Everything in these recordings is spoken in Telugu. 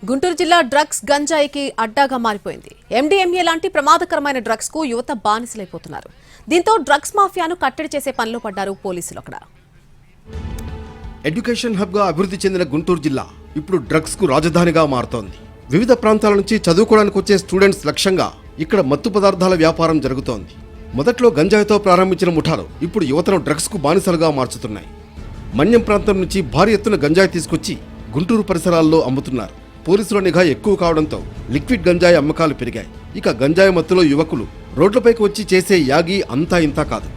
గుంటూరు జిల్లా డ్రగ్స్ గంజాయికి అడ్డాగా మారిపోయింది. ఎండీఎంఏ లాంటి ప్రమాదకరమైన డ్రగ్స్ కు యువత బానిసలైపోతున్నారు. దీంతో డ్రగ్స్ మాఫియాను కట్టడి చేసే పనిలో పడ్డారు పోలీసులు. అక్కడ ఎడ్యుకేషన్ హబ్ గా అభివృద్ధి చెందిన గుంటూరు జిల్లా ఇప్పుడు డ్రగ్స్ కు రాజధానిగా మారుతోంది. వివిధ ప్రాంతాల నుంచి చదువుకోవడానికి వచ్చే స్టూడెంట్స్ లక్ష్యంగా ఇక్కడ మత్తు పదార్థాల వ్యాపారం జరుగుతోంది. మొదట్లో గంజాయితో ప్రారంభించిన ముఠాలు ఇప్పుడు యువతను డ్రగ్స్ కు బానిసలుగా మార్చుతున్నాయి. మన్యం ప్రాంతం నుంచి భారీ ఎత్తున గంజాయి తీసుకొచ్చి గుంటూరు పరిసరాల్లో అమ్ముతున్నారు. పోలీసుల నిఘా ఎక్కువ కావడంతో లిక్విడ్ గంజాయి అమ్మకాలు పెరిగాయి. ఇక గంజాయి మత్తులో యువకులు రోడ్లపైకి వచ్చి చేసే యాగి అంతా ఇంతా కాదు.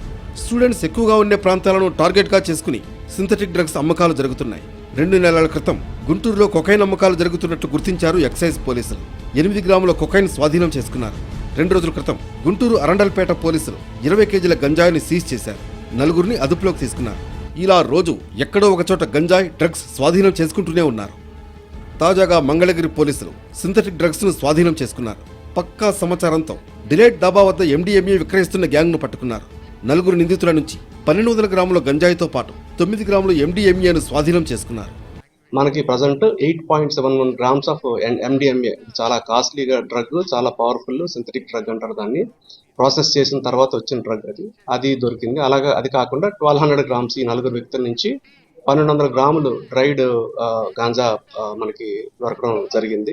స్టూడెంట్స్ ఎక్కువగా ఉండే ప్రాంతాలను టార్గెట్గా చేసుకుని సింథటిక్ డ్రగ్స్ అమ్మకాలు జరుగుతున్నాయి. 2 నెలల క్రితం గుంటూరులో కొకైన్ అమ్మకాలు జరుగుతున్నట్టు గుర్తించారు ఎక్సైజ్ పోలీసులు. 8 గ్రాముల కొకైన్ స్వాధీనం చేసుకున్నారు. 2 రోజుల క్రితం గుంటూరు అరండల్పేట పోలీసులు 20 కేజీల గంజాయిని సీజ్ చేశారు. 4గురిని అదుపులోకి తీసుకున్నారు. ఇలా రోజు ఎక్కడో ఒకచోట గంజాయి డ్రగ్స్ స్వాధీనం చేసుకుంటూనే ఉన్నారు. తాజాగా మంగళగిరి పోలీసులు సింథటిక్ డ్రగ్స్ ను స్వాధీనం చేసుకున్నారు. పక్కా సమాచారంతో డిలేట్ డాబా వద్ద ఎండీఎంఏ విక్రయిస్తున్న గ్యాంగ్ ను పట్టుకున్నారు. 4 నిందితుల నుంచి 1200 గ్రాముల గంజాయితో పాటు 9 గ్రాములు ఎండీఎంఏను స్వాధీనం చేసుకున్నారు. మనకి ప్రజెంట్ 8.71 గ్రామ్స్ ఆఫ్ ఎండిఎంఏ చాలా కాస్ట్లీగా డ్రగ్, చాలా పవర్ఫుల్ సింథటిక్ డ్రగ్ అంటారు దాన్ని. ప్రాసెస్ చేసిన తర్వాత వచ్చిన డ్రగ్ అది దొరికింది. అలాగే అది కాకుండా 1200 గ్రామ్స్ ఈ 4 వ్యక్తుల నుంచి 1200 గ్రాములు డ్రైడ్ గాంజా మనకి దొరకడం జరిగింది.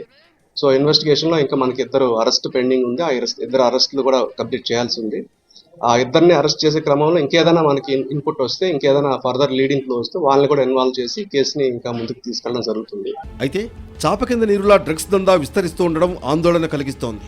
సో ఇన్వెస్టిగేషన్ లో ఇంకా మనకి 2 అరెస్ట్ పెండింగ్ ఉంది. ఆ 2 అరెస్టులు కూడా కంప్లీట్ చేయాల్సి ఉంది. ఆ 2ని అరెస్ట్ చేసే క్రమంలో ఇంకేదైనా మనకి ఇన్పుట్ వస్తే, ఇంకేదైనా ఫర్దర్ లీడింగ్ ఫ్లో వస్తే వాళ్ళని కూడా ఇన్వాల్వ్ చేసి కేసుని ఇంకా ముందుకు తీసుకెళ్ళడం జరుగుతుంది. అయితే చాప కింద నీరులా డ్రగ్స్ దందా విస్తరిస్తూ ఉండడం ఆందోళన కలిగిస్తోంది.